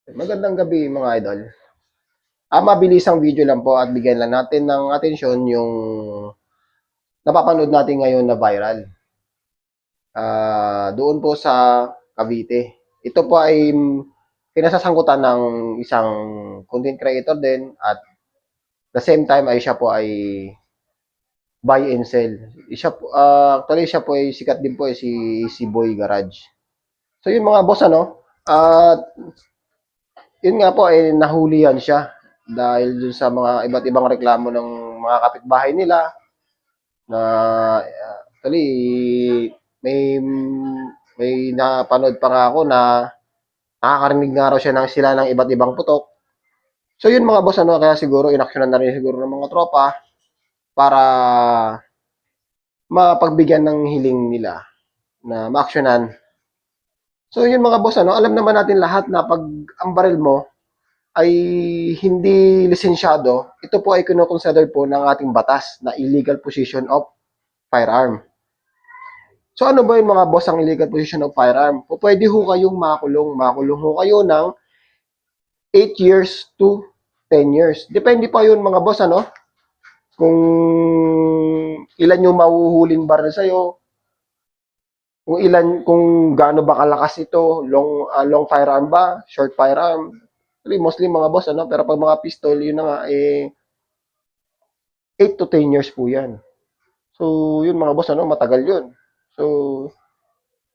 Magandang gabi mga idol. Mabilisang video lang po at bigyan lang natin ng atensyon yung napapanood natin ngayon na viral. Doon po sa Cavite. Ito po ay pinasasangkutan ng isang content creator din at the same time ay siya po ay buy and sell. Actually siya po ay sikat din po ay si Boy Garage. So yun mga boss at yun nga po ay nahulihan siya dahil dun sa mga iba't ibang reklamo ng mga kapitbahay nila na actually may may napanood pa nga ako na nakakarinig nga raw siya ng sila ng iba't ibang putok. So yun mga boss kaya siguro inaksyonan na rin siguro ng mga tropa para mapagbigyan ng hiling nila na maaksyonan. So yun mga boss alam naman natin lahat na pag ang baril mo ay hindi lisensyado, ito po ay kinoconsider po ng ating batas na illegal possession of firearm. So ano ba yung mga boss ang illegal possession of firearm? Po pwede ho kayong makulong. Makulong ho kayo ng 8 years to 10 years. Depende pa yun mga boss kung ilan yung mahuhuling baril sa'yo, kung gaano ba kalakas ito, long firearm ba, short firearm. Mostly mga boss pero pag mga pistol yun na nga 8 to 10 years po yan. So yun mga boss matagal yun. So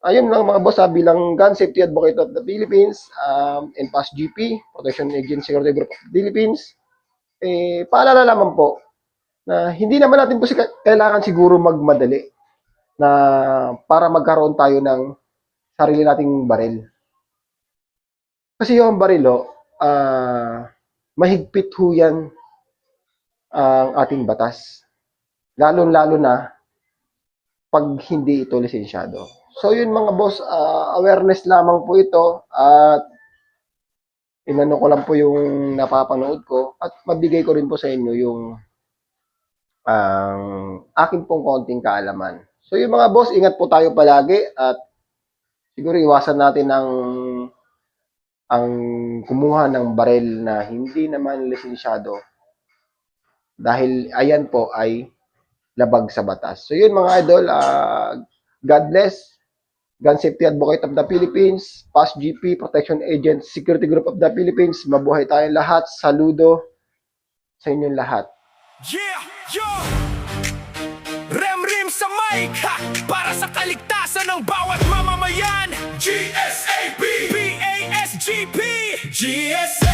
ayun lang mga boss bilang Gun Safety Advocate of the Philippines and PAS GP, Protection Agency Security Group of the Philippines, paalala naman po na hindi naman natin po kailangan siguro magmadali na para magkaroon tayo ng sarili nating baril. Kasi yung baril mahigpit ho yan ang ating batas. Lalo-lalo na pag hindi ito lisensyado. So yun mga boss, awareness lamang po ito at inano ko lang po yung napapanood ko at mabigay ko rin po sa inyo yung akin pong konting kaalaman. So yung mga boss, ingat po tayo palagi at siguro iwasan natin ang kumuha ng baril na hindi naman lisensyado dahil ayan po ay labag sa batas. So yun mga idol, God bless. Gun Safety Advocate of the Philippines, PAS GP, Protection Agent, Security Group of the Philippines. Mabuhay tayong lahat. Saludo sa inyong lahat. Yeah, yo! Rem sa mic, para sa kaligtasan ng bawat mamamayan. GSAP, PASGP, GSA.